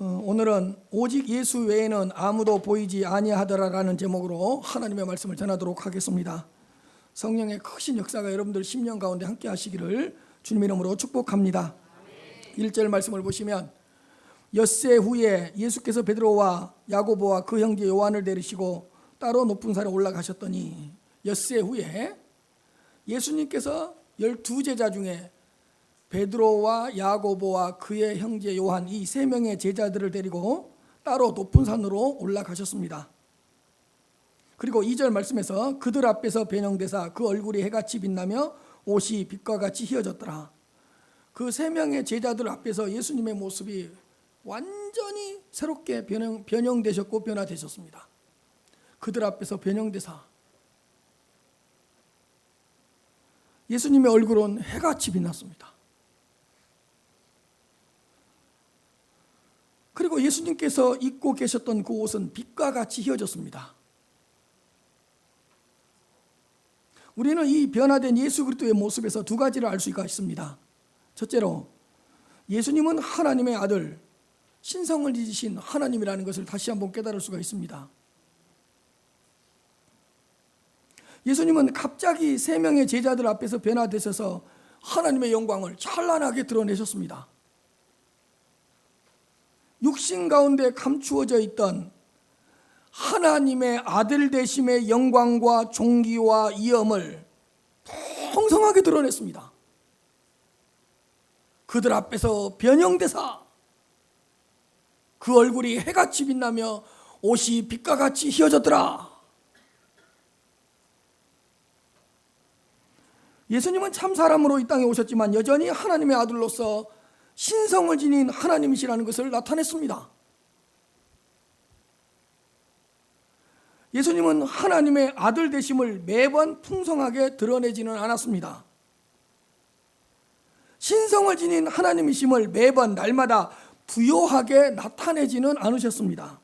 오늘은 오직 예수 외에는 아무도 보이지 아니하더라라는 제목으로 하나님의 말씀을 전하도록 하겠습니다. 성령의 크신 역사가 여러분들 심령 가운데 함께 하시기를 주님 이름으로 축복합니다. 1절 말씀을 보시면 엿새 후에 예수께서 베드로와 야고보와 그 형제 요한을 데리시고 따로 높은 산에 올라가셨더니, 엿새 후에 예수님께서 12제자 중에 베드로와 야고보와 그의 형제 요한, 이 세 명의 제자들을 데리고 따로 높은 산으로 올라가셨습니다. 그리고 2절 말씀에서 그들 앞에서 변형되사 그 얼굴이 해같이 빛나며 옷이 빛과 같이 휘어졌더라. 그 세 명의 제자들 앞에서 예수님의 모습이 완전히 새롭게 변형되셨고 변화되셨습니다. 그들 앞에서 변형되사 예수님의 얼굴은 해같이 빛났습니다. 그리고 예수님께서 입고 계셨던 그 옷은 빛과 같이 휘어졌습니다. 우리는 이 변화된 예수 그리스도의 모습에서 두 가지를 알 수가 있습니다. 첫째로, 예수님은 하나님의 아들, 신성을 지니신 하나님이라는 것을 다시 한번 깨달을 수가 있습니다. 예수님은 갑자기 세 명의 제자들 앞에서 변화되셔서 하나님의 영광을 찬란하게 드러내셨습니다. 육신 가운데 감추어져 있던 하나님의 아들 되심의 영광과 존귀와 위엄을 풍성하게 드러냈습니다. 그들 앞에서 변형되사 그 얼굴이 해같이 빛나며 옷이 빛과 같이 휘어졌더라. 예수님은 참 사람으로 이 땅에 오셨지만 여전히 하나님의 아들로서 신성을 지닌 하나님이시라는 것을 나타냈습니다. 예수님은 하나님의 아들 되심을 매번 풍성하게 드러내지는 않았습니다. 신성을 지닌 하나님이심을 매번 날마다 부요하게 나타내지는 않으셨습니다.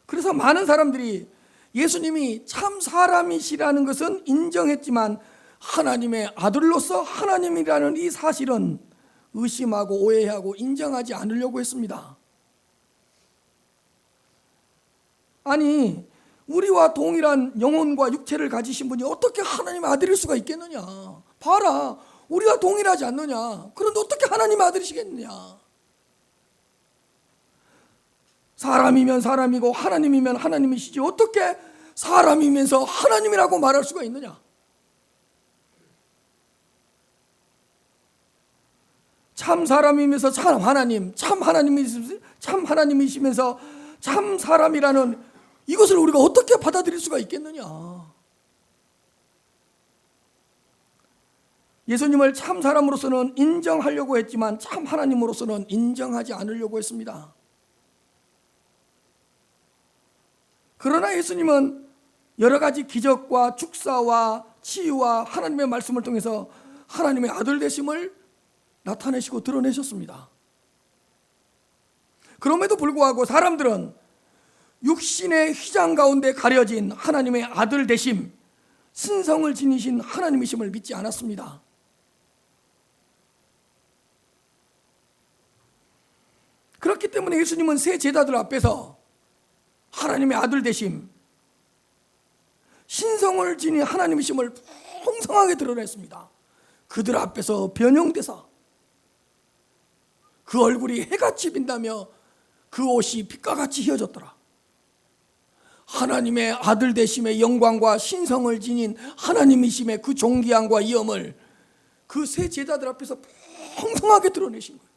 그래서 많은 사람들이 예수님이 참 사람이시라는 것은 인정했지만 하나님의 아들로서 하나님이라는 이 사실은 의심하고 오해하고 인정하지 않으려고 했습니다. 아니, 우리와 동일한 영혼과 육체를 가지신 분이 어떻게 하나님의 아들일 수가 있겠느냐? 봐라, 우리와 동일하지 않느냐? 그런데 어떻게 하나님의 아들이시겠느냐? 사람이면 사람이고 하나님이면 하나님이시지 어떻게 사람이면서 하나님이라고 말할 수가 있느냐? 참 사람이면서 참 하나님, 참 하나님이시면서 참 사람이라는 이것을 우리가 어떻게 받아들일 수가 있겠느냐? 예수님을 참 사람으로서는 인정하려고 했지만 참 하나님으로서는 인정하지 않으려고 했습니다. 그러나 예수님은 여러 가지 기적과 축사와 치유와 하나님의 말씀을 통해서 하나님의 아들 되심을 나타내시고 드러내셨습니다. 그럼에도 불구하고 사람들은 육신의 휘장 가운데 가려진 하나님의 아들 되심, 신성을 지니신 하나님이심을 믿지 않았습니다. 그렇기 때문에 예수님은 세 제자들 앞에서 하나님의 아들 되심, 신성을 지닌 하나님이심을 풍성하게 드러냈습니다. 그들 앞에서 변형되사 그 얼굴이 해같이 빛나며 그 옷이 빛과 같이 휘어졌더라. 하나님의 아들 되심의 영광과 신성을 지닌 하나님이심의 그 존귀함과 위엄을 그 세 제자들 앞에서 풍성하게 드러내신 거예요.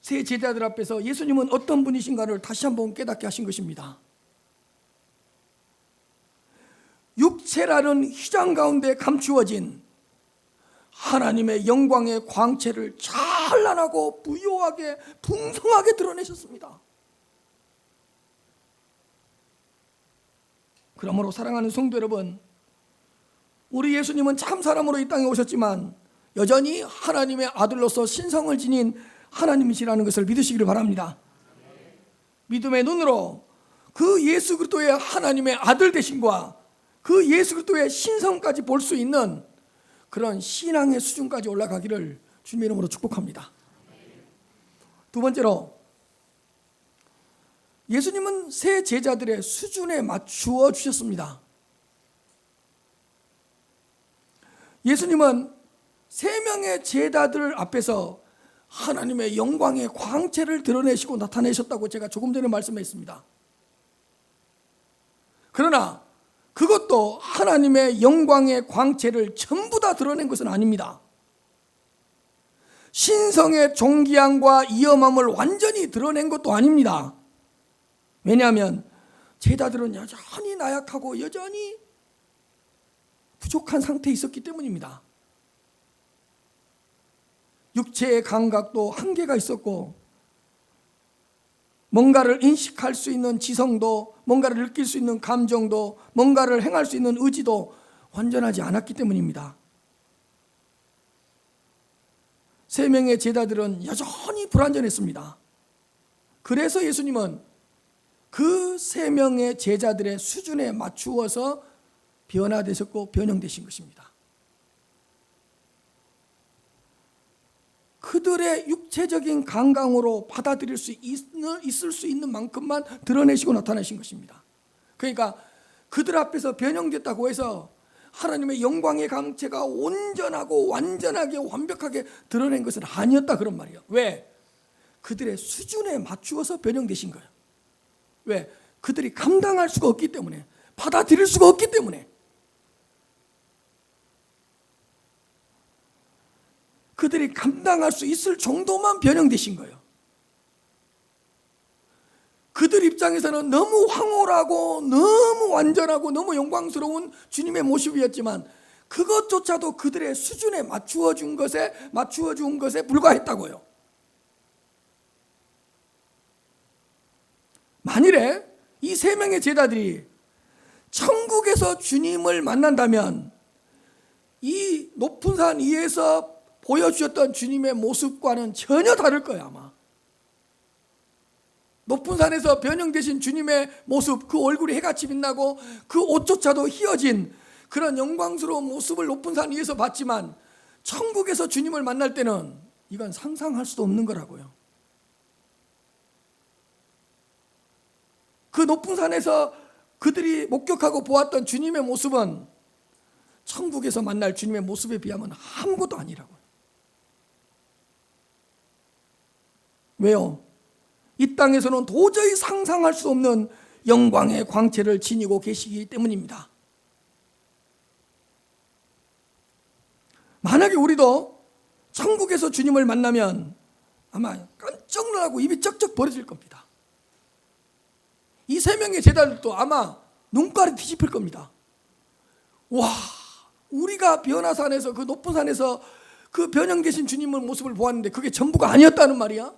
세 제자들 앞에서 예수님은 어떤 분이신가를 다시 한번 깨닫게 하신 것입니다. 육체라는 휘장 가운데 감추어진 하나님의 영광의 광채를 찬란하고 부요하게 풍성하게 드러내셨습니다. 그러므로 사랑하는 성도 여러분, 우리 예수님은 참 사람으로 이 땅에 오셨지만 여전히 하나님의 아들로서 신성을 지닌 하나님이시라는 것을 믿으시기를 바랍니다. 믿음의 눈으로 그 예수 그리스도의 하나님의 아들 되심과 그 예수 그리스도의 신성까지 볼 수 있는 그런 신앙의 수준까지 올라가기를 주님의 이름으로 축복합니다. 두 번째로, 예수님은 세 제자들의 수준에 맞추어 주셨습니다. 예수님은 세 명의 제자들 앞에서 하나님의 영광의 광채를 드러내시고 나타내셨다고 제가 조금 전에 말씀했습니다. 그러나 그것도 하나님의 영광의 광채를 전부 다 드러낸 것은 아닙니다. 신성의 존귀함과 위엄함을 완전히 드러낸 것도 아닙니다. 왜냐하면 제자들은 여전히 나약하고 여전히 부족한 상태에 있었기 때문입니다. 육체의 감각도 한계가 있었고, 뭔가를 인식할 수 있는 지성도, 뭔가를 느낄 수 있는 감정도, 뭔가를 행할 수 있는 의지도 완전하지 않았기 때문입니다. 세 명의 제자들은 여전히 불완전했습니다. 그래서 예수님은 그 세 명의 제자들의 수준에 맞추어서 변화되셨고 변형되신 것입니다. 그들의 육체적인 감각으로 받아들일 수 있을 수 있는 만큼만 드러내시고 나타내신 것입니다. 그러니까 그들 앞에서 변형됐다고 해서 하나님의 영광의 광채가 온전하고 완전하게 완벽하게 드러낸 것은 아니었다, 그런 말이에요. 왜? 그들의 수준에 맞추어서 변형되신 거예요. 왜? 그들이 감당할 수가 없기 때문에, 받아들일 수가 없기 때문에. 그들이 감당할 수 있을 정도만 변형되신 거예요. 그들 입장에서는 너무 황홀하고 너무 완전하고 너무 영광스러운 주님의 모습이었지만 그것조차도 그들의 수준에 맞추어 준 것에 불과했다고요. 만일에 이 세 명의 제자들이 천국에서 주님을 만난다면 이 높은 산 위에서 보여주셨던 주님의 모습과는 전혀 다를 거예요, 아마. 높은 산에서 변형되신 주님의 모습, 그 얼굴이 해같이 빛나고 그 옷조차도 휘어진 그런 영광스러운 모습을 높은 산 위에서 봤지만 천국에서 주님을 만날 때는 이건 상상할 수도 없는 거라고요. 그 높은 산에서 그들이 목격하고 보았던 주님의 모습은 천국에서 만날 주님의 모습에 비하면 아무것도 아니라고요. 왜요? 이 땅에서는 도저히 상상할 수 없는 영광의 광채를 지니고 계시기 때문입니다. 만약에 우리도 천국에서 주님을 만나면 아마 깜짝 놀라고 입이 쩍쩍 벌어질 겁니다. 이 세 명의 제자들도 아마 눈깔이 뒤집힐 겁니다. 와, 우리가 변화산에서, 그 높은 산에서 그 변형되신 주님의 모습을 보았는데 그게 전부가 아니었다는 말이야?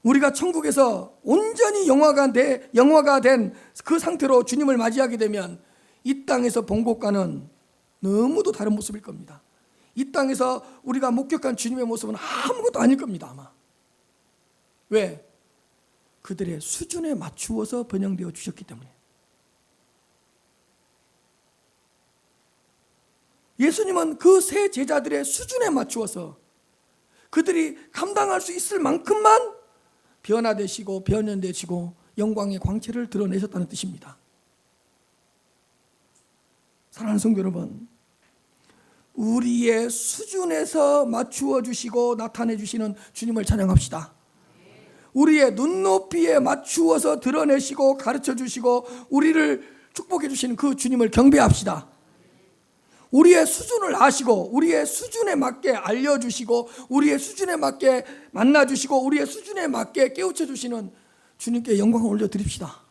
우리가 천국에서 온전히 영화가 된 그 상태로 주님을 맞이하게 되면 이 땅에서 본 것과는 너무도 다른 모습일 겁니다. 이 땅에서 우리가 목격한 주님의 모습은 아무것도 아닐 겁니다, 아마. 왜? 그들의 수준에 맞추어서 변형되어 주셨기 때문에. 예수님은 그 세 제자들의 수준에 맞추어서 그들이 감당할 수 있을 만큼만 변화되시고 변형되시고 영광의 광채를 드러내셨다는 뜻입니다. 사랑하는 성도 여러분, 우리의 수준에서 맞추어 주시고 나타내 주시는 주님을 찬양합시다. 우리의 눈높이에 맞추어서 드러내시고 가르쳐 주시고 우리를 축복해 주시는 그 주님을 경배합시다. 우리의 수준을 아시고 우리의 수준에 맞게 알려주시고 우리의 수준에 맞게 만나주시고 우리의 수준에 맞게 깨우쳐 주시는 주님께 영광을 올려드립시다.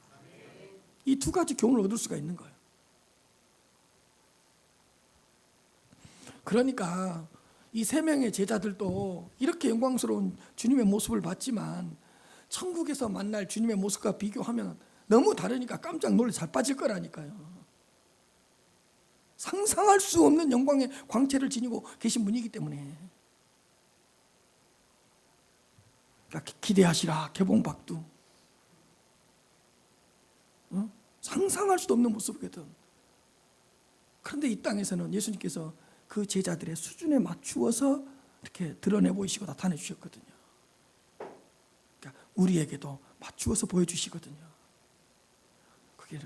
이 두 가지 교훈을 얻을 수가 있는 거예요. 그러니까 이 세 명의 제자들도 이렇게 영광스러운 주님의 모습을 봤지만 천국에서 만날 주님의 모습과 비교하면 너무 다르니까 깜짝 놀라 잘 빠질 거라니까요. 상상할 수 없는 영광의 광채를 지니고 계신 분이기 때문에. 그러니까 기대하시라, 개봉박두. 상상할 수도 없는 모습이거든. 그런데 이 땅에서는 예수님께서 그 제자들의 수준에 맞추어서 이렇게 드러내 보이시고 나타내 주셨거든요. 그러니까 우리에게도 맞추어서 보여주시거든요.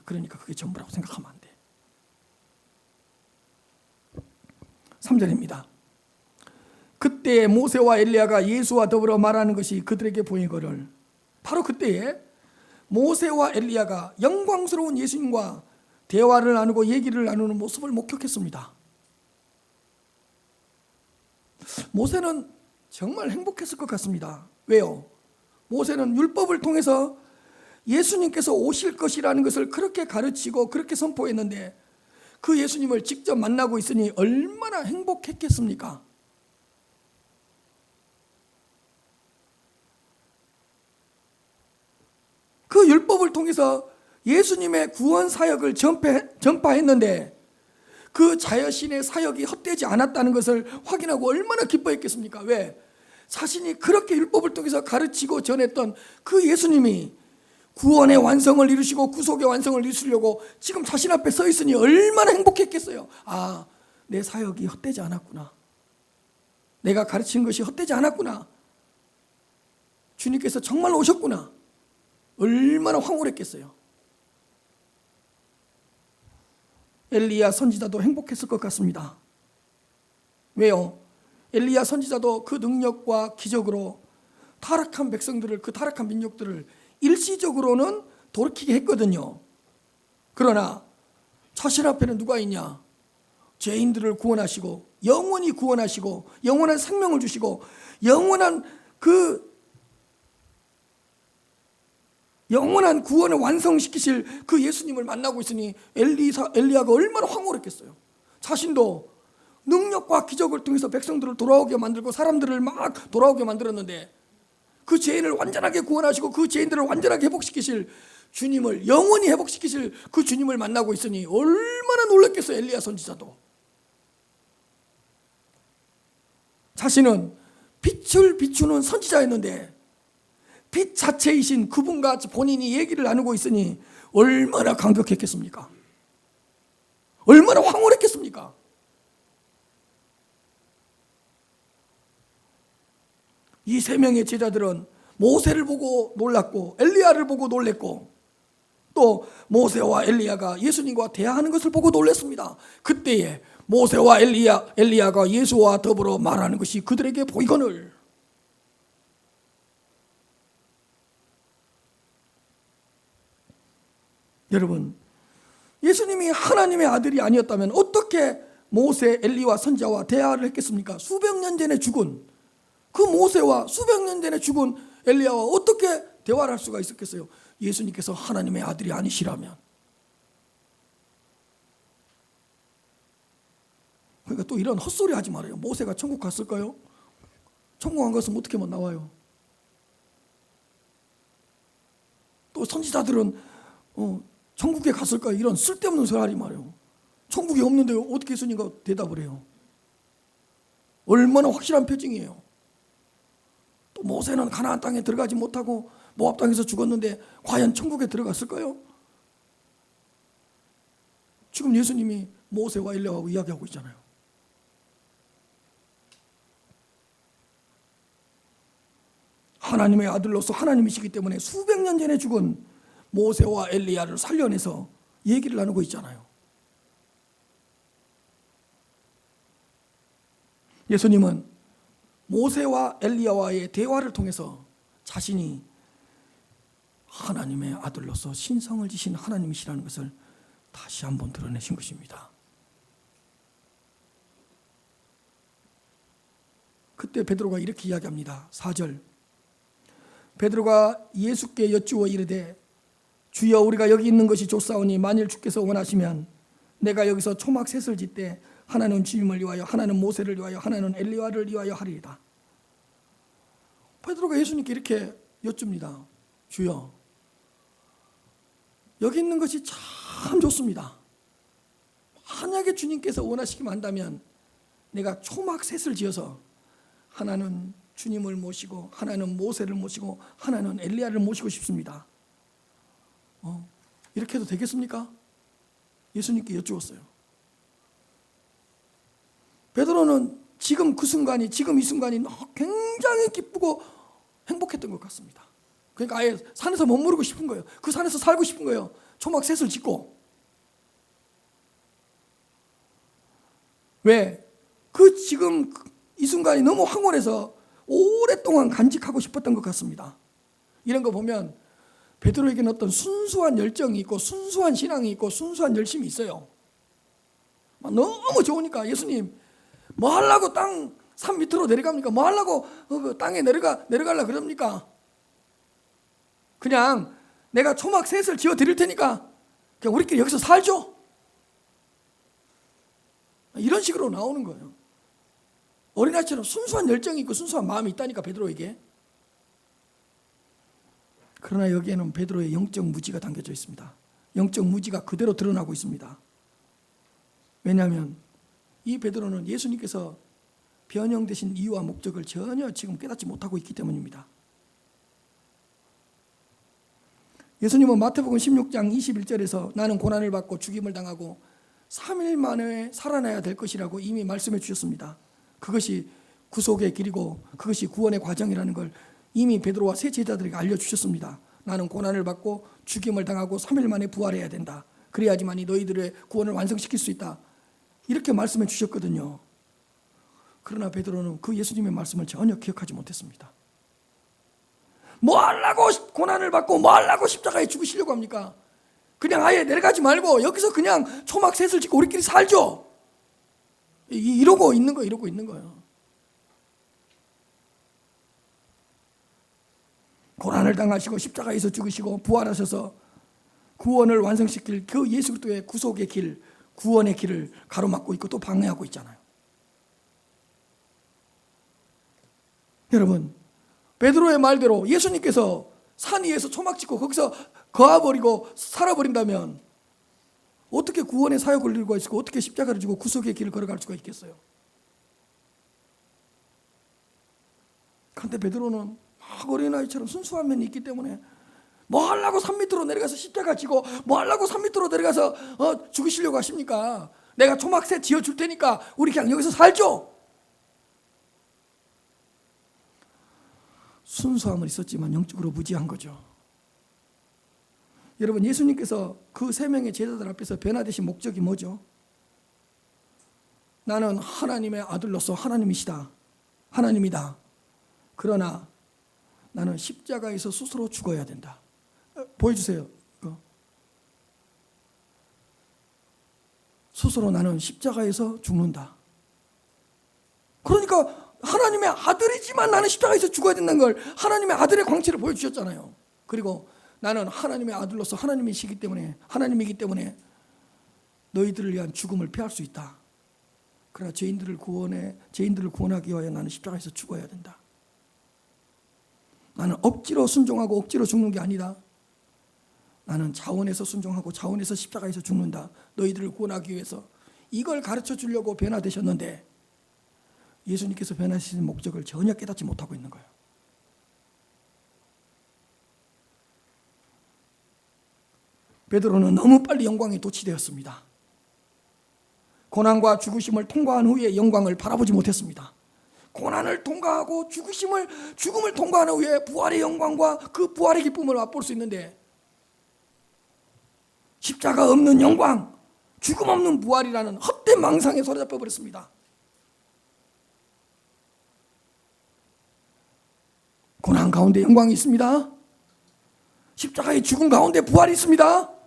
그러니까 그게 전부라고 생각하면 안 돼. 3절입니다. 그때 모세와 엘리야가 예수와 더불어 말하는 것이 그들에게 보이거늘, 바로 그때에 모세와 엘리야가 영광스러운 예수님과 대화를 나누고 얘기를 나누는 모습을 목격했습니다. 모세는 정말 행복했을 것 같습니다. 왜요? 모세는 율법을 통해서 예수님께서 오실 것이라는 것을 그렇게 가르치고 그렇게 선포했는데 그 예수님을 직접 만나고 있으니 얼마나 행복했겠습니까? 그 율법을 통해서 예수님의 구원 사역을 전파했는데 그 자여신의 사역이 헛되지 않았다는 것을 확인하고 얼마나 기뻐했겠습니까? 왜? 자신이 그렇게 율법을 통해서 가르치고 전했던 그 예수님이 구원의 완성을 이루시고 구속의 완성을 이루시려고 지금 자신 앞에 서 있으니 얼마나 행복했겠어요. 아, 내 사역이 헛되지 않았구나. 내가 가르친 것이 헛되지 않았구나. 주님께서 정말 오셨구나. 얼마나 황홀했겠어요. 엘리야 선지자도 행복했을 것 같습니다. 왜요? 엘리야 선지자도 그 능력과 기적으로 타락한 백성들을, 그 타락한 민족들을 일시적으로는 돌이키게 했거든요. 그러나 자신 앞에는 누가 있냐? 죄인들을 구원하시고 영원히 구원하시고 영원한 생명을 주시고 영원한 구원을 완성시키실 그 예수님을 만나고 있으니 엘리야가 얼마나 황홀했겠어요. 자신도 능력과 기적을 통해서 백성들을 돌아오게 만들고 사람들을 막 돌아오게 만들었는데 그 죄인을 완전하게 구원하시고 그 죄인들을 완전하게 회복시키실 주님을, 영원히 회복시키실 그 주님을 만나고 있으니 얼마나 놀랐겠어요. 엘리야 선지자도. 자신은 빛을 비추는 선지자였는데 빛 자체이신 그분과 본인이 얘기를 나누고 있으니 얼마나 감격했겠습니까? 얼마나 황홀했겠습니까? 이 세 명의 제자들은 모세를 보고 놀랐고 엘리야를 보고 놀랬고 또 모세와 엘리야가 예수님과 대화하는 것을 보고 놀랐습니다. 그때에 모세와 엘리야가 예수와 더불어 말하는 것이 그들에게 보이거늘. 여러분, 예수님이 하나님의 아들이 아니었다면 어떻게 모세, 엘리와 선지자와 대화를 했겠습니까? 수백 년 전에 죽은 그 모세와 수백 년 전에 죽은 엘리야와 어떻게 대화를 할 수가 있었겠어요? 예수님께서 하나님의 아들이 아니시라면. 그러니까 또 이런 헛소리 하지 말아요. 모세가 천국 갔을까요? 천국 안 갔으면 어떻게 하면 나와요? 또 선지자들은 천국에 갔을까요? 이런 쓸데없는 소리 하지 말아요. 천국이 없는데 어떻게 예수님과 대답을 해요? 얼마나 확실한 표징이에요. 또 모세는 가나안 땅에 들어가지 못하고 모압 땅에서 죽었는데 과연 천국에 들어갔을까요? 지금 예수님이 모세와 엘리야하고 이야기하고 있잖아요. 하나님의 아들로서 하나님이시기 때문에 수백 년 전에 죽은 모세와 엘리야를 살려내서 얘기를 나누고 있잖아요. 예수님은 모세와 엘리야와의 대화를 통해서 자신이 하나님의 아들로서 신성을 지신 하나님이시라는 것을 다시 한번 드러내신 것입니다. 그때 베드로가 이렇게 이야기합니다. 4절. 베드로가 예수께 여쭈어 이르되 주여 우리가 여기 있는 것이 좋사오니 만일 주께서 원하시면 내가 여기서 초막 셋을 짓되 하나는 주님을 위하여 하나는 모세를 위하여 하나는 엘리야를 위하여 하리이다. 베드로가 예수님께 이렇게 여쭙니다. 주여 여기 있는 것이 참 좋습니다. 만약에 주님께서 원하시기만 한다면 내가 초막 셋을 지어서 하나는 주님을 모시고 하나는 모세를 모시고 하나는 엘리야를 모시고 싶습니다. 이렇게 해도 되겠습니까? 예수님께 여쭈었어요. 베드로는 지금 그 순간이, 지금 이 순간이 굉장히 기쁘고 행복했던 것 같습니다. 그러니까 아예 산에서 머무르고 싶은 거예요. 그 산에서 살고 싶은 거예요. 초막셋을 짓고. 왜? 그 지금 이 순간이 너무 황홀해서 오랫동안 간직하고 싶었던 것 같습니다. 이런 거 보면 베드로에게는 어떤 순수한 열정이 있고 순수한 신앙이 있고 순수한 열심이 있어요. 너무 좋으니까 예수님 뭐 하려고 산 밑으로 내려갑니까? 뭐 하려고 그 땅에 내려가려 그럽니까? 그냥 내가 초막 셋을 지어 드릴 테니까 그냥 우리끼리 여기서 살죠. 이런 식으로 나오는 거예요. 어린아이처럼 순수한 열정이 있고 순수한 마음이 있다니까 베드로에게. 그러나 여기에는 베드로의 영적 무지가 담겨져 있습니다. 영적 무지가 그대로 드러나고 있습니다. 왜냐하면 이 베드로는 예수님께서 변형되신 이유와 목적을 전혀 지금 깨닫지 못하고 있기 때문입니다. 예수님은 마태복음 16장 21절에서 나는 고난을 받고 죽임을 당하고 3일 만에 살아나야 될 것이라고 이미 말씀해 주셨습니다. 그것이 구속의 길이고 그것이 구원의 과정이라는 걸 이미 베드로와 세 제자들에게 알려주셨습니다. 나는 고난을 받고 죽임을 당하고 3일 만에 부활해야 된다. 그래야지만이 너희들의 구원을 완성시킬 수 있다. 이렇게 말씀해 주셨거든요. 그러나 베드로는 그 예수님의 말씀을 전혀 기억하지 못했습니다. 뭐 하려고 고난을 받고 뭐 하려고 십자가에 죽으시려고 합니까? 그냥 아예 내려가지 말고 여기서 그냥 초막 셋을 짓고 우리끼리 살죠. 이러고 있는 거예요. 고난을 당하시고 십자가에서 죽으시고 부활하셔서 구원을 완성시킬 그 예수 그리스도의 구속의 길, 구원의 길을 가로막고 있고 또 방해하고 있잖아요. 여러분, 베드로의 말대로 예수님께서 산 위에서 초막 짓고 거기서 거하버리고 살아버린다면 어떻게 구원의 사역을 이루고 있고 어떻게 십자가를 지고 구속의 길을 걸어갈 수가 있겠어요? 그런데 베드로는 어린아이처럼 순수한 면이 있기 때문에 뭐 하려고 산 밑으로 내려가서 십자가 지고 뭐 하려고 산 밑으로 내려가서 죽으시려고 하십니까? 내가 초막셋 지어줄 테니까 우리 그냥 여기서 살죠. 순수함은 있었지만 영적으로 무지한 거죠. 여러분, 예수님께서 그 세 명의 제자들 앞에서 변화되신 목적이 뭐죠? 나는 하나님의 아들로서 하나님이시다. 하나님이다. 그러나 나는 십자가에서 스스로 죽어야 된다. 보여주세요. 스스로 나는 십자가에서 죽는다. 그러니까 하나님의 아들이지만 나는 십자가에서 죽어야 된다는 걸 하나님의 아들의 광채를 보여주셨잖아요. 그리고 나는 하나님의 아들로서 하나님이기 때문에 너희들을 위한 죽음을 피할 수 있다. 그러나 죄인들을 구원하기 위하여 나는 십자가에서 죽어야 된다. 나는 억지로 순종하고 억지로 죽는 게 아니다. 나는 자원에서 순종하고 자원에서 십자가에서 죽는다. 너희들을 구원하기 위해서. 이걸 가르쳐 주려고 변화되셨는데 예수님께서 변화하신 목적을 전혀 깨닫지 못하고 있는 거예요. 베드로는 너무 빨리 영광에 도취되었습니다. 고난과 죽으심을 통과한 후에 영광을 바라보지 못했습니다. 고난을 통과하고 죽음을 통과한 후에 부활의 영광과 그 부활의 기쁨을 맛볼 수 있는데 십자가 없는 영광, 죽음 없는 부활이라는 헛된 망상에 사로잡혀 버렸습니다. 고난 가운데 영광이 있습니다. 십자가의 죽음 가운데 부활이 있습니다.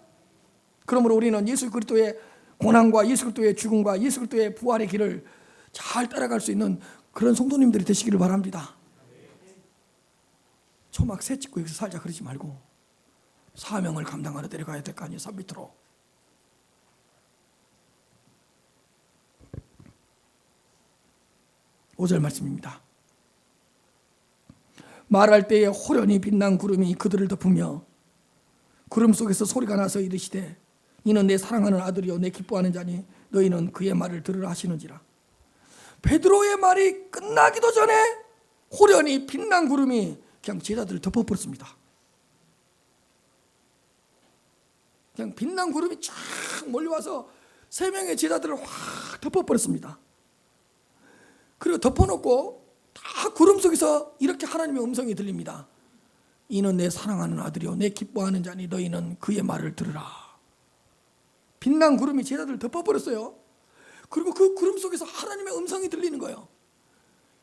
그러므로 우리는 예수 그리스도의 고난과 예수 그리스도의 죽음과 예수 그리스도의 부활의 길을 잘 따라갈 수 있는 그런 성도님들이 되시기를 바랍니다. 초막 새 짓고 여기서 살자 그러지 말고 사명을 감당하러 내려가야 될 거 아니에요. 산 밑으로. 오절 말씀입니다. 말할 때에 호련히 빛난 구름이 그들을 덮으며 구름 속에서 소리가 나서 이르시되 이는 내 사랑하는 아들이요 내 기뻐하는 자니 너희는 그의 말을 들으라 하시는지라. 베드로의 말이 끝나기도 전에 호련히 빛난 구름이 그냥 제자들을 덮어버렸습니다. 그냥 빛난 구름이 쫙 몰려와서 3명의 제자들을 확 덮어버렸습니다. 그리고 덮어놓고 다 구름 속에서 이렇게 하나님의 음성이 들립니다. 이는 내 사랑하는 아들이요 내 기뻐하는 자니 너희는 그의 말을 들으라. 빛난 구름이 제자들을 덮어버렸어요. 그리고 그 구름 속에서 하나님의 음성이 들리는 거예요.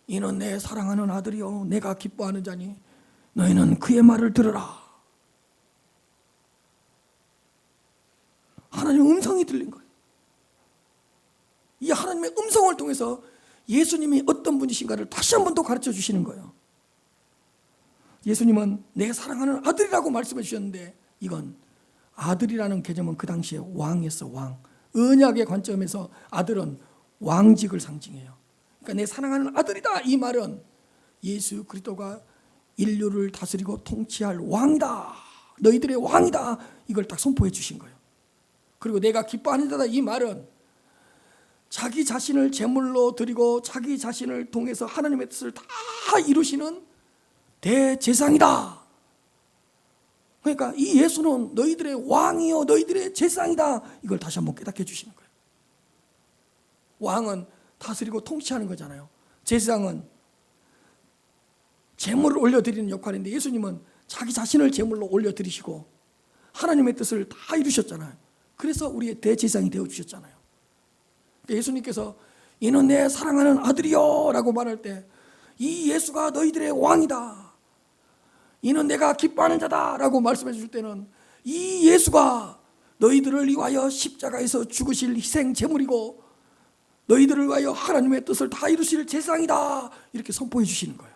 이는 내 사랑하는 아들이요 내가 기뻐하는 자니 너희는 그의 말을 들으라. 하나님의 음성이 들린 거예요. 이 하나님의 음성을 통해서 예수님이 어떤 분이신가를 다시 한 번 더 가르쳐 주시는 거예요. 예수님은 내 사랑하는 아들이라고 말씀해 주셨는데, 이건 아들이라는 개념은 그 당시에 왕이었어. 왕. 언약의 관점에서 아들은 왕직을 상징해요. 그러니까 내 사랑하는 아들이다, 이 말은 예수 그리스도가 인류를 다스리고 통치할 왕이다, 너희들의 왕이다, 이걸 딱 선포해 주신 거예요. 그리고 내가 기뻐하는 자다, 이 말은 자기 자신을 제물로 드리고 자기 자신을 통해서 하나님의 뜻을 다 이루시는 대제사장이다. 그러니까 이 예수는 너희들의 왕이요 너희들의 제사장이다, 이걸 다시 한번 깨닫게 해주시는 거예요. 왕은 다스리고 통치하는 거잖아요. 제사장은 제물을 올려드리는 역할인데, 예수님은 자기 자신을 제물로 올려드리시고 하나님의 뜻을 다 이루셨잖아요. 그래서 우리의 대제사장이 되어주셨잖아요. 예수님께서 이는 내 사랑하는 아들이요 라고 말할 때, 이 예수가 너희들의 왕이다, 이는 내가 기뻐하는 자다 라고 말씀해 줄 때는 이 예수가 너희들을 위하여 십자가에서 죽으실 희생 제물이고 너희들을 위하여 하나님의 뜻을 다 이루실 제사장이다, 이렇게 선포해 주시는 거예요.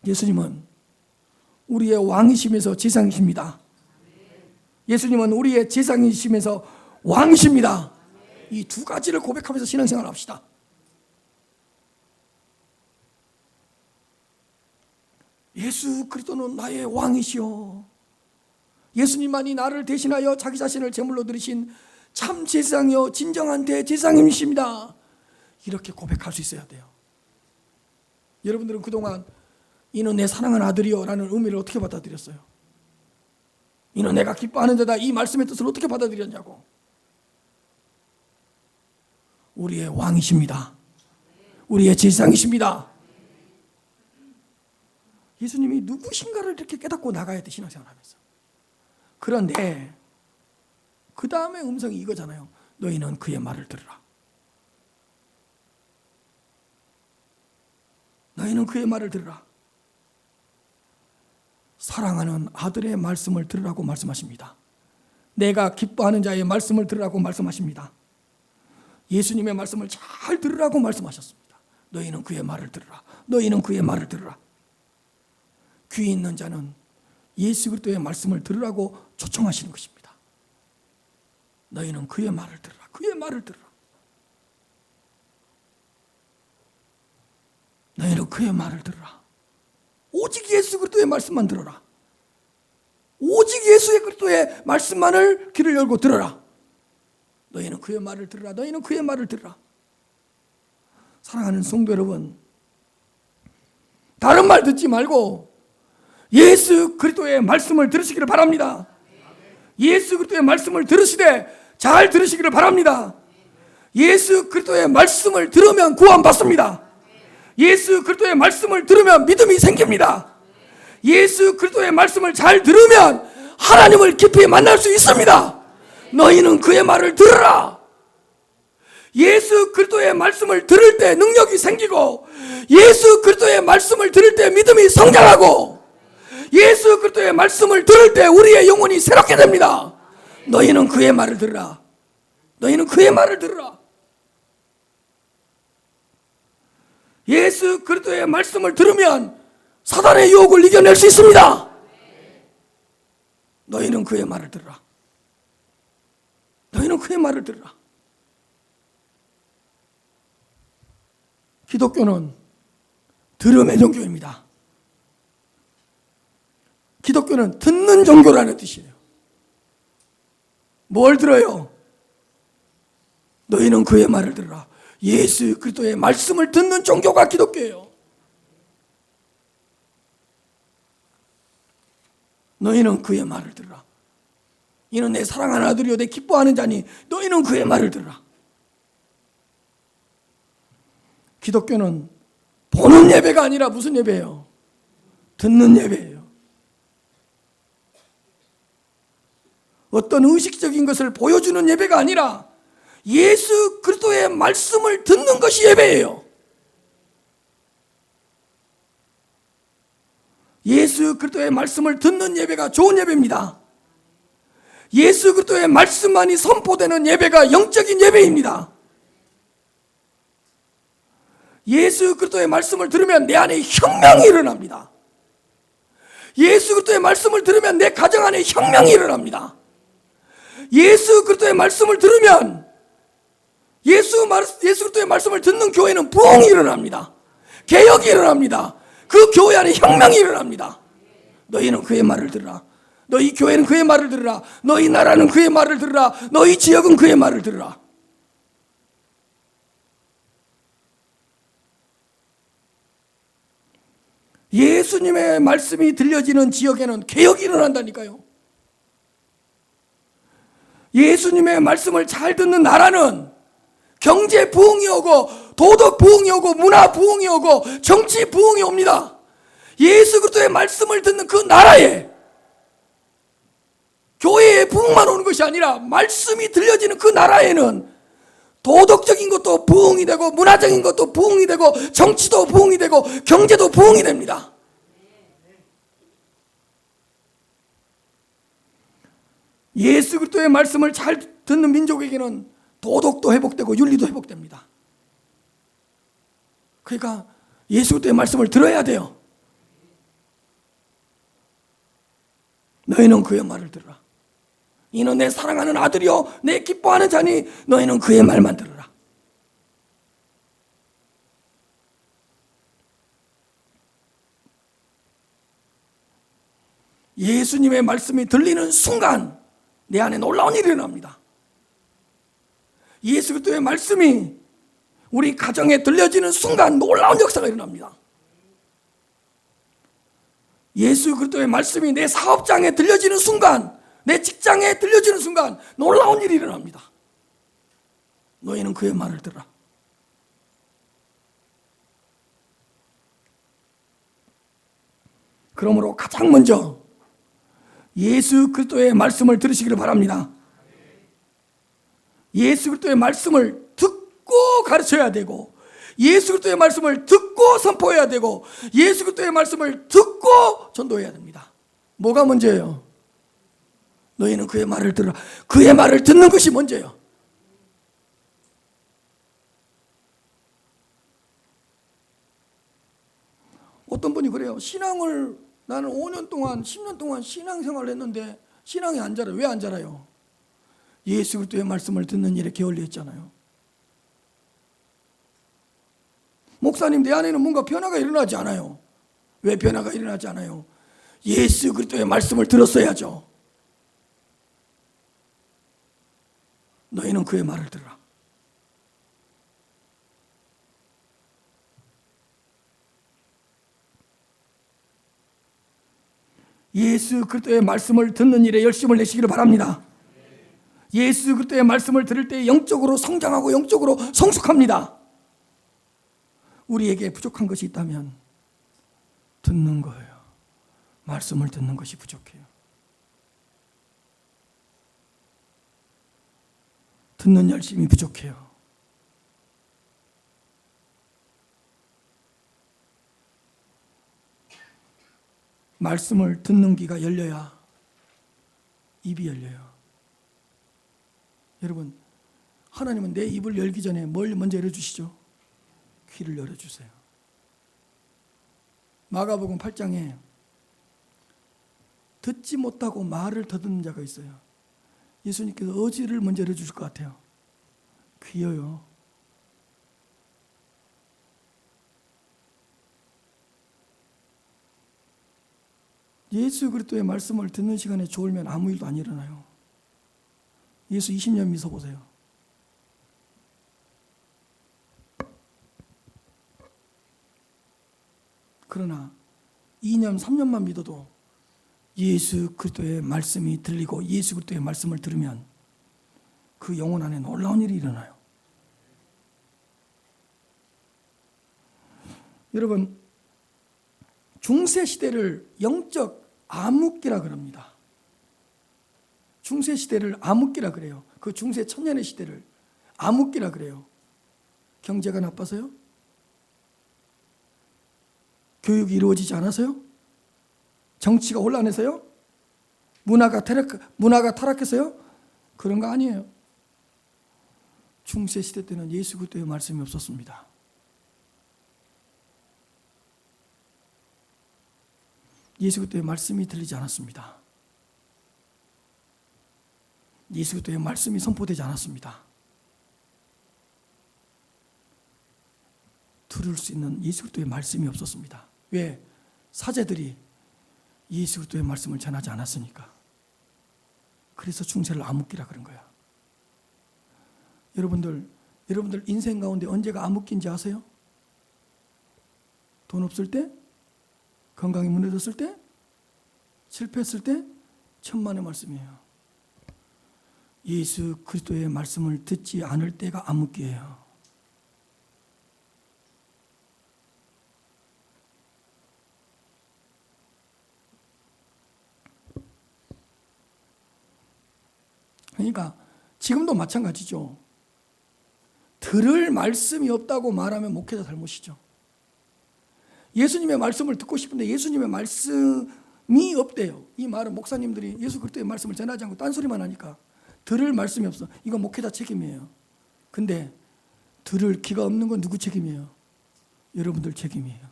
예수님은 우리의 왕이시면서 제사장이십니다. 예수님은 우리의 제사장이시면서 왕이십니다. 이 두 가지를 고백하면서 신앙생활을 합시다. 예수 그리스도는 나의 왕이시오. 예수님만이 나를 대신하여 자기 자신을 제물로 드리신 참 제사장이요 진정한 대제사장님이십니다. 이렇게 고백할 수 있어야 돼요. 여러분들은 그동안 이는 내 사랑하는 아들이요 라는 의미를 어떻게 받아들였어요? 이는 내가 기뻐하는 자다, 이 말씀의 뜻을 어떻게 받아들였냐고. 우리의 왕이십니다. 우리의 제사장이십니다. 예수님이 누구신가를 이렇게 깨닫고 나가야 돼, 신앙생활하면서. 그런데 그 다음에 음성이 이거잖아요. 너희는 그의 말을 들으라. 너희는 그의 말을 들으라. 사랑하는 아들의 말씀을 들으라고 말씀하십니다. 내가 기뻐하는 자의 말씀을 들으라고 말씀하십니다. 예수님의 말씀을 잘 들으라고 말씀하셨습니다. 너희는 그의 말을 들으라. 너희는 그의 말을 들으라. 귀 있는 자는 예수 그리스도의 말씀을 들으라고 초청하시는 것입니다. 너희는 그의 말을 들으라. 그의 말을 들으라. 너희는 그의 말을 들으라. 오직 예수 그리스도의 말씀만 들어라. 오직 예수 그리스도의 말씀만을 귀를 열고 들어라. 너희는 그의 말을 들으라. 너희는 그의 말을 들으라. 사랑하는 성도 여러분, 다른 말 듣지 말고 예수 그리스도의 말씀을 들으시기를 바랍니다. 예수 그리스도의 말씀을 들으시되 잘 들으시기를 바랍니다. 예수 그리스도의 말씀을 들으면 구원받습니다. 예수 그리스도의 말씀을 들으면 믿음이 생깁니다. 예수 그리스도의 말씀을 잘 들으면 하나님을 깊이 만날 수 있습니다. 너희는 그의 말을 들으라. 예수 그리스도의 말씀을 들을 때 능력이 생기고, 예수 그리스도의 말씀을 들을 때 믿음이 성장하고, 예수 그리스도의 말씀을 들을 때 우리의 영혼이 새롭게 됩니다. 너희는 그의 말을 들으라. 너희는 그의 말을 들으라. 예수 그리스도의 말씀을 들으면 사단의 유혹을 이겨낼 수 있습니다. 너희는 그의 말을 들으라. 너희는 그의 말을 들으라. 기독교는 들음의 종교입니다. 기독교는 듣는 종교라는 뜻이에요. 뭘 들어요? 너희는 그의 말을 들으라. 예수 그리스도의 말씀을 듣는 종교가 기독교예요. 너희는 그의 말을 들으라. 이는 내 사랑하는 아들이요 내 기뻐하는 자니 너희는 그의 말을 들으라. 기독교는 보는 예배가 아니라 무슨 예배예요? 듣는 예배예요. 어떤 의식적인 것을 보여주는 예배가 아니라 예수 그리스도의 말씀을 듣는 것이 예배예요. 예수 그리스도의 말씀을 듣는 예배가 좋은 예배입니다. 예수 그리스도의 말씀만이 선포되는 예배가 영적인 예배입니다. 예수 그리스도의 말씀을 들으면 내 안에 혁명이 일어납니다. 예수 그리스도의 말씀을 들으면 내 가정 안에 혁명이 일어납니다. 예수 그리스도의 말씀을 들으면 예수 그리스도의 말씀을 듣는 교회는 부흥이 일어납니다. 개혁이 일어납니다. 그 교회 안에 혁명이 일어납니다. 너희는 그의 말을 들으라. 너희 교회는 그의 말을 들으라. 너희 나라는 그의 말을 들으라. 너희 지역은 그의 말을 들으라. 예수님의 말씀이 들려지는 지역에는 개혁이 일어난다니까요. 예수님의 말씀을 잘 듣는 나라는 경제 부흥이 오고 도덕 부흥이 오고 문화 부흥이 오고 정치 부흥이 옵니다. 예수 그리스도의 말씀을 듣는 그 나라에 교회에 부흥만 오는 것이 아니라 말씀이 들려지는 그 나라에는 도덕적인 것도 부흥이 되고 문화적인 것도 부흥이 되고 정치도 부흥이 되고 경제도 부흥이 됩니다. 예수 그리스도의 말씀을 잘 듣는 민족에게는 도덕도 회복되고 윤리도 회복됩니다. 그러니까 예수 그리스도의 말씀을 들어야 돼요. 너희는 그의 말을 들으라. 이는 내 사랑하는 아들이요 내 기뻐하는 자니 너희는 그의 말만 들으라. 예수님의 말씀이 들리는 순간 내 안에 놀라운 일이 일어납니다. 예수 그리스도의 말씀이 우리 가정에 들려지는 순간 놀라운 역사가 일어납니다. 예수 그리스도의 말씀이 내 사업장에 들려지는 순간, 내 직장에 들려지는 순간 놀라운 일이 일어납니다. 너희는 그의 말을 들으라. 그러므로 가장 먼저 예수 그리스도의 말씀을 들으시기를 바랍니다. 예수 그리스도의 말씀을 듣고 가르쳐야 되고 예수 그리스도의 말씀을 듣고 선포해야 되고 예수 그리스도의 말씀을 듣고 전도해야 됩니다. 뭐가 먼저예요? 너희는 그의 말을 들으라. 그의 말을 듣는 것이 먼저예요. 어떤 분이 그래요. 나는 5년 동안 10년 동안 신앙생활을 했는데 신앙이 안 자라요. 왜 안 자라요? 예수 그리스도의 말씀을 듣는 일에 게을리했잖아요. 목사님, 내 안에는 뭔가 변화가 일어나지 않아요. 왜 변화가 일어나지 않아요? 예수 그리스도의 말씀을 들었어야죠. 너희는 그의 말을 들으라. 예수 그리스도의 말씀을 듣는 일에 열심을 내시기를 바랍니다. 예수 그리스도의 말씀을 들을 때 영적으로 성장하고 영적으로 성숙합니다. 우리에게 부족한 것이 있다면 듣는 거예요. 말씀을 듣는 것이 부족해요. 듣는 열심이 부족해요. 말씀을 듣는 귀가 열려야 입이 열려요. 여러분, 하나님은 내 입을 열기 전에 뭘 먼저 열어주시죠? 귀를 열어주세요. 마가복음 8장에 듣지 못하고 말을 더듬는 자가 있어요. 예수님께서 어디를 먼저 열어주실 것 같아요? 귀여요. 예수 그리스도의 말씀을 듣는 시간에 졸면 아무 일도 안 일어나요. 예수 20년 믿어 보세요. 그러나 2년, 3년만 믿어도 예수 그리스도의 말씀이 들리고 예수 그리스도의 말씀을 들으면 그 영혼 안에 놀라운 일이 일어나요. 여러분, 중세 시대를 영적 암흑기라 그럽니다. 중세 시대를 암흑기라 그래요. 그 중세 천년의 시대를 암흑기라 그래요. 경제가 나빠서요? 교육이 이루어지지 않아서요? 정치가 혼란해서요? 문화가 타락해서요? 그런 거 아니에요. 중세 시대 때는 예수 그리스도의 말씀이 없었습니다. 예수 그리스도의 말씀이 들리지 않았습니다. 예수 그리스도의 말씀이 선포되지 않았습니다. 들을 수 있는 예수 그리스도의 말씀이 없었습니다. 왜? 사제들이 예수 그리스도의 말씀을 전하지 않았으니까. 그래서 중세를 암흑기라 그런 거야. 여러분들 인생 가운데 언제가 암흑기인지 아세요? 돈 없을 때? 건강이 무너졌을 때? 실패했을 때? 천만의 말씀이에요. 예수 그리스도의 말씀을 듣지 않을 때가 암흑기예요. 그러니까 지금도 마찬가지죠. 들을 말씀이 없다고 말하면 목회자 잘못이죠. 예수님의 말씀을 듣고 싶은데 예수님의 말씀이 없대요. 이 말은 목사님들이 예수 그리스도의 말씀을 전하지 않고 딴소리만 하니까 들을 말씀이 없어. 이건 목회자 책임이에요. 근데 들을 귀가 없는 건 누구 책임이에요? 여러분들 책임이에요.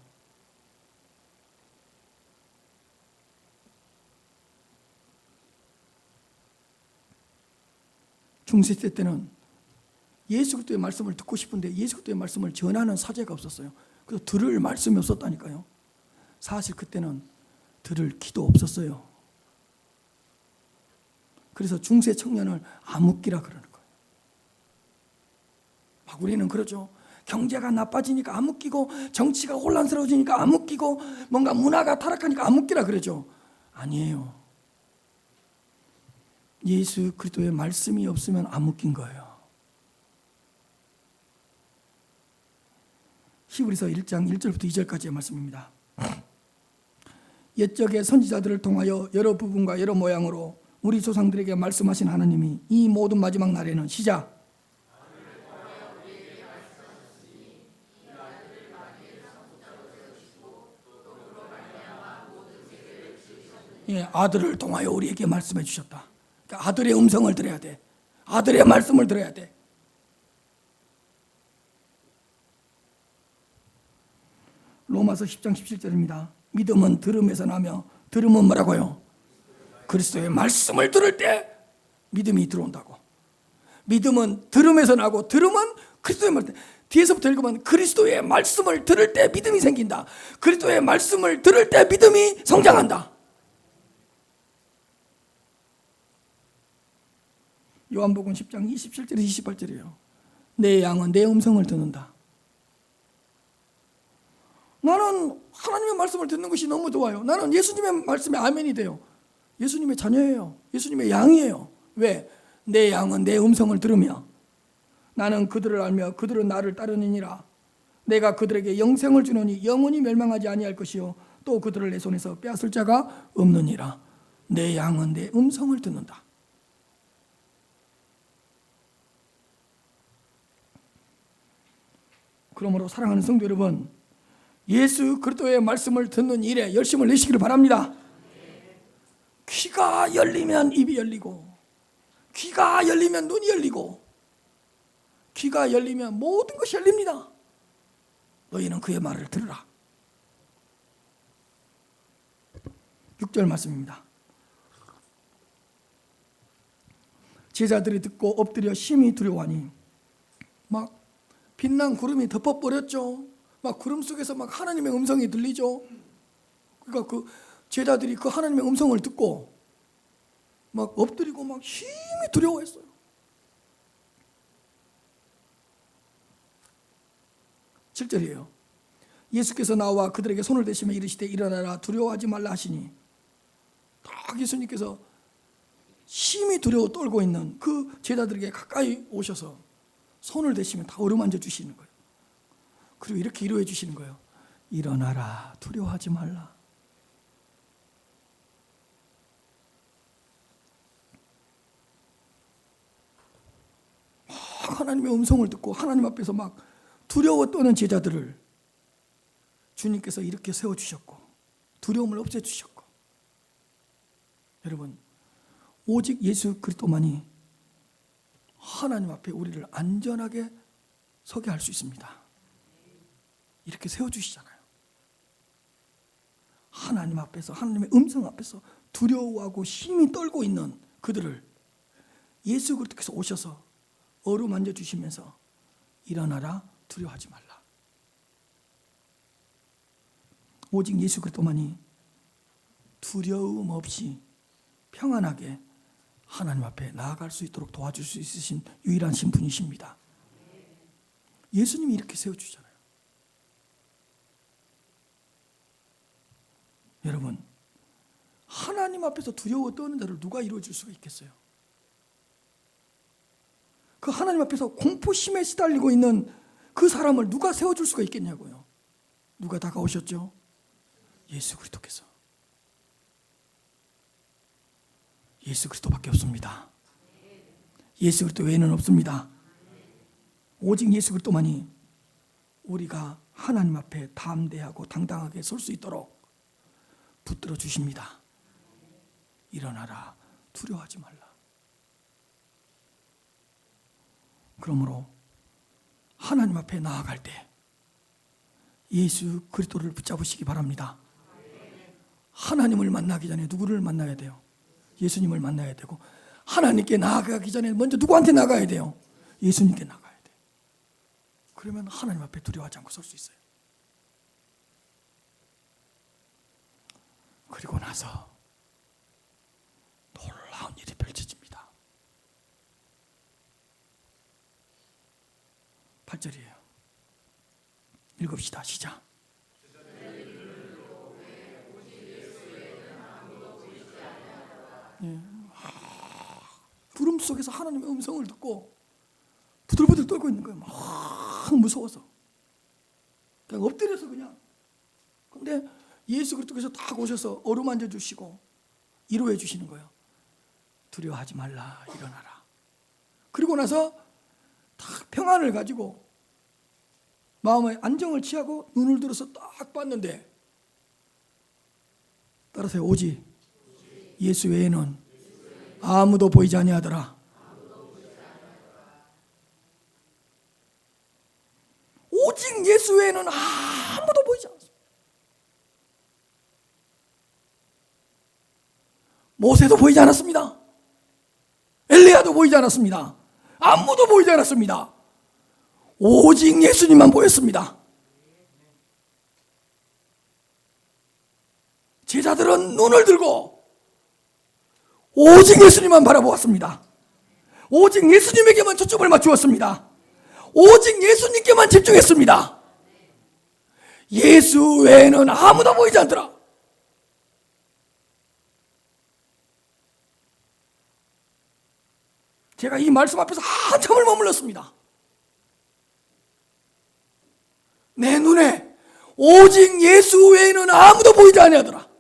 중세시대 때는 예수 그리스도의 말씀을 듣고 싶은데 예수 그리스도의 말씀을 전하는 사제가 없었어요. 그래서 들을 말씀이 없었다니까요. 사실 그때는 들을 귀도 없었어요. 그래서 중세 청년을 암흑기라 그러는 거예요. 막 우리는 그러죠. 경제가 나빠지니까 암흑기고 정치가 혼란스러워지니까 암흑기고 뭔가 문화가 타락하니까 암흑기라 그러죠. 아니에요. 예수 그리스도의 말씀이 없으면 암흑기인 거예요. 히브리서 1장 1절부터 2절까지의 말씀입니다. 옛적의 선지자들을 통하여 여러 부분과 여러 모양으로 우리 조상들에게 말씀하신 하나님이 이 모든 마지막 날에는 시작 아들을 통하여 우리에게 말씀해 주셨다. 그러니까 아들의 음성을 들어야 돼. 아들의 말씀을 들어야 돼. 로마서 10장 17절입니다. 믿음은 들음에서 나며 들음은 뭐라고요? 그리스도의 말씀을 들을 때 믿음이 들어온다고. 믿음은 들음에서 나고 들음은 그리스도의 말씀. 뒤에서부터 읽으면 그리스도의 말씀을 들을 때 믿음이 생긴다. 그리스도의 말씀을 들을 때 믿음이 성장한다. 요한복음 10장 27절에서 28절이에요. 내 양은 내 음성을 듣는다. 나는 하나님의 말씀을 듣는 것이 너무 좋아요. 나는 예수님의 말씀에 아멘이 돼요. 예수님의 자녀예요. 예수님의 양이에요. 왜? 내 양은 내 음성을 들으며 나는 그들을 알며 그들은 나를 따르느니라. 내가 그들에게 영생을 주노니 영원히 멸망하지 아니할 것이요 또 그들을 내 손에서 빼앗을 자가 없느니라. 내 양은 내 음성을 듣는다. 그러므로 사랑하는 성도 여러분, 예수 그리스도의 말씀을 듣는 일에 열심을 내시기를 바랍니다. 귀가 열리면 입이 열리고, 귀가 열리면 눈이 열리고, 귀가 열리면 모든 것이 열립니다. 너희는 그의 말을 들으라. 6절 말씀입니다. 제자들이 듣고 엎드려 심히 두려워하니 막 빛난 구름이 덮어버렸죠. 막 구름 속에서 막 하나님의 음성이 들리죠. 그러니까 그 제자들이 그 하나님의 음성을 듣고 막 엎드리고 막 힘이 두려워했어요. (7절이에요) 예수께서 나와 그들에게 손을 대시며 이르시되 일어나라 두려워하지 말라 하시니 딱 예수님께서 심히 두려워 떨고 있는 그 제자들에게 가까이 오셔서 손을 대시면 다 어루만져 주시는 거예요. 그리고 이렇게 위로해 주시는 거예요. 일어나라, 두려워하지 말라. 막 하나님의 음성을 듣고 하나님 앞에서 막 두려워 떠는 제자들을 주님께서 이렇게 세워주셨고 두려움을 없애주셨고, 여러분, 오직 예수 그리스도만이 하나님 앞에 우리를 안전하게 서게 할 수 있습니다. 이렇게 세워주시잖아요. 하나님 앞에서, 하나님의 음성 앞에서 두려워하고 심히 떨고 있는 그들을 예수 그리스도께서 오셔서 어루만져 주시면서 일어나라, 두려워하지 말라. 오직 예수 그리스도만이 두려움 없이 평안하게 하나님 앞에 나아갈 수 있도록 도와줄 수 있으신 유일한 신분이십니다. 예수님이 이렇게 세워주잖아요. 여러분, 하나님 앞에서 두려워 떠는 자를 누가 이루어줄 수가 있겠어요? 그 하나님 앞에서 공포심에 시달리고 있는 그 사람을 누가 세워줄 수가 있겠냐고요. 누가 다가오셨죠? 예수 그리스도께서. 예수 그리스도밖에 없습니다. 예수 그리스도 외에는 없습니다. 오직 예수 그리스도만이 우리가 하나님 앞에 담대하고 당당하게 설 수 있도록 붙들어 주십니다. 일어나라, 두려워하지 말라. 그러므로 하나님 앞에 나아갈 때 예수 그리스도를 붙잡으시기 바랍니다. 하나님을 만나기 전에 누구를 만나야 돼요? 예수님을 만나야 되고, 하나님께 나아가기 전에 먼저 누구한테 나가야 돼요? 예수님께 나가야 돼요. 그러면 하나님 앞에 두려워하지 않고 설 수 있어요. 그리고 나서 놀라운 일이 펼쳐집니다. 8절이에요. 읽읍시다. 시작. 구름 속에서 하나님의 음성을 듣고 부들부들 떨고 있는 거예요. 막 무서워서 그냥 엎드려서 그냥. 근데 예수 그리스도께서 딱 오셔서 어루만져 주시고 위로해 주시는 거예요. 두려워하지 말라, 일어나라. 그리고 나서 딱 평안을 가지고 마음의 안정을 취하고 눈을 들어서 딱 봤는데, 따라서요, 오직 예수 외에는 아무도 보이지 아니하더라. 오직 예수 외에는 아무도 보이지 않았습니다. 모세도 보이지 않았습니다. 엘리야도 보이지 않았습니다. 아무도 보이지 않았습니다. 오직 예수님만 보였습니다. 제자들은 눈을 들고 오직 예수님만 바라보았습니다. 오직 예수님에게만 초점을 맞추었습니다. 오직 예수님께만 집중했습니다. 예수 외에는 아무도 보이지 않더라. 제가 이 말씀 앞에서 한참을 머물렀습니다. 내 눈에 오직 예수 외에는 아무도 보이지 아니하더라.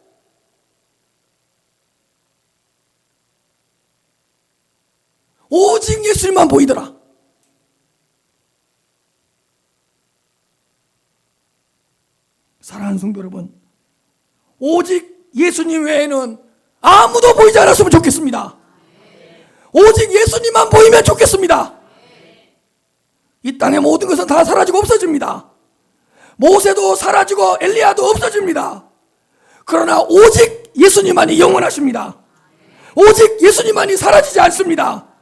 오직 예수님만 보이더라. 사랑하는 성도 여러분, 오직 예수님 외에는 아무도 보이지 않았으면 좋겠습니다. 오직 예수님만 보이면 좋겠습니다. 이 땅의 모든 것은 다 사라지고 없어집니다. 모세도 사라지고 엘리야도 없어집니다. 그러나 오직 예수님만이 영원하십니다. 오직 예수님만이 사라지지 않습니다.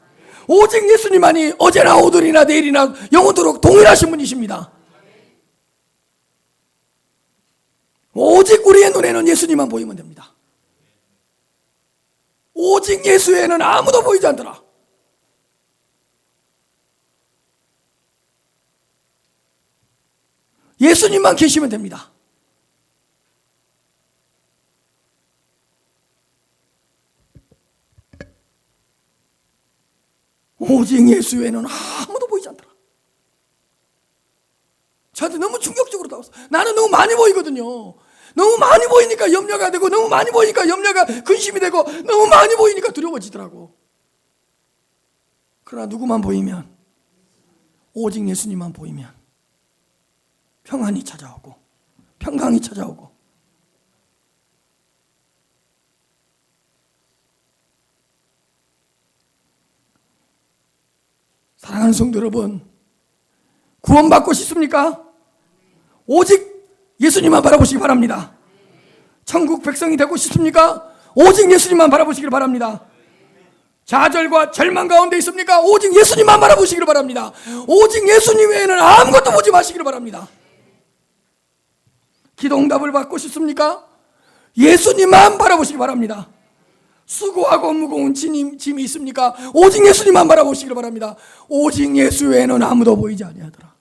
오직 예수님만이 어제나 오늘이나 내일이나 영원토록 동일하신 분이십니다. 오직 우리의 눈에는 예수님만 보이면 됩니다. 오직 예수에는 아무도 보이지 않더라. 예수님만 계시면 됩니다. 오직 예수 외에는 아무도 보이지 않더라. 저한테 너무 충격적으로 다가왔어. 나는 너무 많이 보이거든요. 너무 많이 보이니까 염려가 되고, 너무 많이 보이니까 염려가 근심이 되고, 너무 많이 보이니까 두려워지더라고. 그러나 누구만 보이면, 오직 예수님만 보이면 평안이 찾아오고 평강이 찾아오고. 사랑하는 성도 여러분, 구원받고 싶습니까? 오직 예수님만 바라보시기 바랍니다. 천국 백성이 되고 싶습니까? 오직 예수님만 바라보시길 바랍니다. 좌절과 절망 가운데 있습니까? 오직 예수님만 바라보시기를 바랍니다. 오직 예수님 외에는 아무것도 보지 마시기를 바랍니다. 기도 응답을 받고 싶습니까? 예수님만 바라보시기 바랍니다. 수고하고 무거운 짐이 있습니까? 오직 예수님만 바라보시기를 바랍니다. 오직 예수 외에는 아무도 보이지 아니하더라.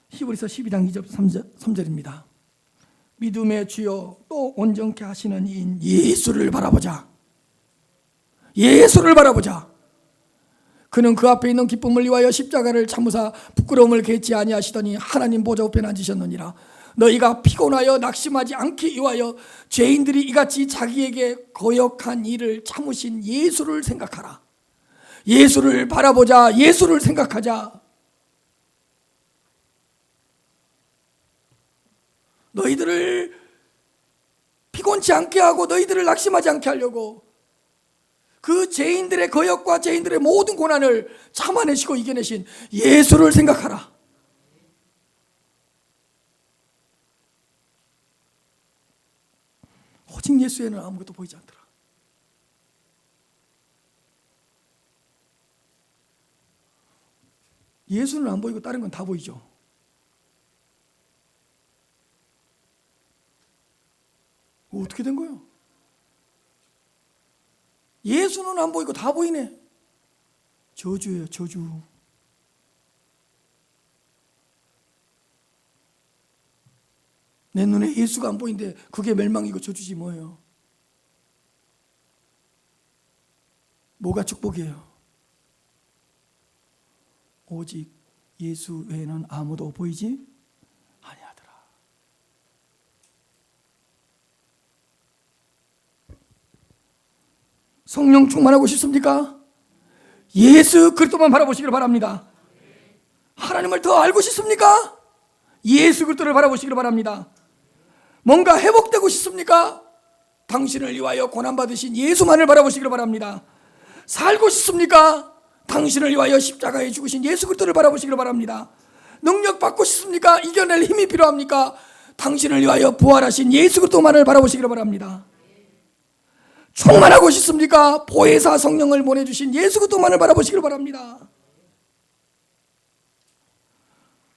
히브리서 12장 2절 3절입니다. 믿음의 주요 또 온전케 하시는 이인 예수를 바라보자. 예수를 바라보자. 그는 그 앞에 있는 기쁨을 위하여 십자가를 참으사 부끄러움을 개치 아니하시더니 하나님 보좌 우편에 앉으셨느니라. 너희가 피곤하여 낙심하지 않기 위하여 죄인들이 이같이 자기에게 거역한 일을 참으신 예수를 생각하라. 예수를 바라보자. 예수를 생각하자. 너희들을 피곤치 않게 하고 너희들을 낙심하지 않게 하려고 그 죄인들의 거역과 죄인들의 모든 고난을 참아내시고 이겨내신 예수를 생각하라. 오직 예수에는 아무것도 보이지 않더라. 예수는 안 보이고 다른 건 다 보이죠. 어떻게 된 거예요? 예수는 안 보이고 다 보이네. 저주예요, 저주. 내 눈에 예수가 안 보이는데 그게 멸망이고 저주지 뭐예요? 뭐가 축복이에요? 오직 예수 외에는 아무도 보이지 아니하더라. 성령 충만하고 싶습니까? 예수 그리스도만 바라보시기를 바랍니다. 하나님을 더 알고 싶습니까? 예수 그리스도를 바라보시기를 바랍니다. 뭔가 회복되고 싶습니까? 당신을 위하여 고난받으신 예수만을 바라보시기를 바랍니다. 살고 싶습니까? 당신을 위하여 십자가에 죽으신 예수 그리스도를 바라보시기를 바랍니다. 능력 받고 싶습니까? 이겨낼 힘이 필요합니까? 당신을 위하여 부활하신 예수 그리스도만을 바라보시기를 바랍니다. 충만하고 싶습니까? 보혜사 성령을 보내주신 예수 그리스도만을 바라보시기를 바랍니다.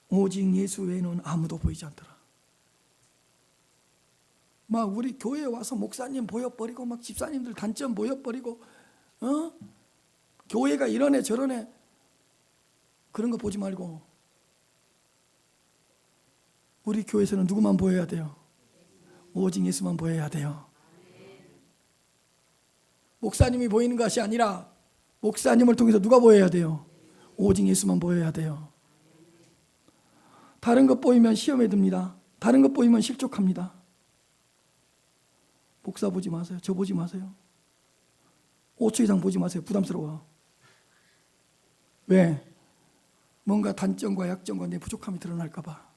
오직 예수 외에는 아무도 보이지 않더라. 막 우리 교회에 와서 목사님 보여버리고 막 집사님들 단점 보여버리고 교회가 이러네 저러네 그런 거 보지 말고 우리 교회에서는 누구만 보여야 돼요? 오직 예수만 보여야 돼요. 목사님이 보이는 것이 아니라 목사님을 통해서 누가 보여야 돼요? 오직 예수만 보여야 돼요. 다른 것 보이면 시험에 듭니다. 다른 것 보이면 실족합니다. 목사 보지 마세요. 저 보지 마세요. 5초 이상 보지 마세요. 부담스러워. 왜? 뭔가 단점과 약점과 내 부족함이 드러날까 봐.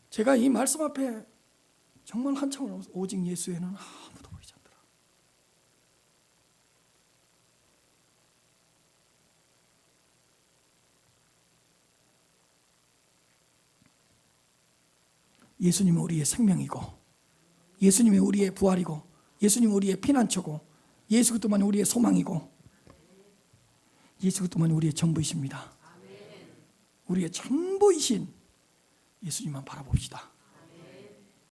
제가 이 말씀 앞에 정말 한참을 넘어서 오직 예수에는 아무도 보이지 않더라. 예수님은 우리의 생명이고 예수님이 우리의 부활이고 예수님은 우리의 피난처고 예수 그리스도만이 우리의 소망이고 예수 그리스도만이 우리의 전부이십니다. 우리의 전부이신 예수님만 바라봅시다.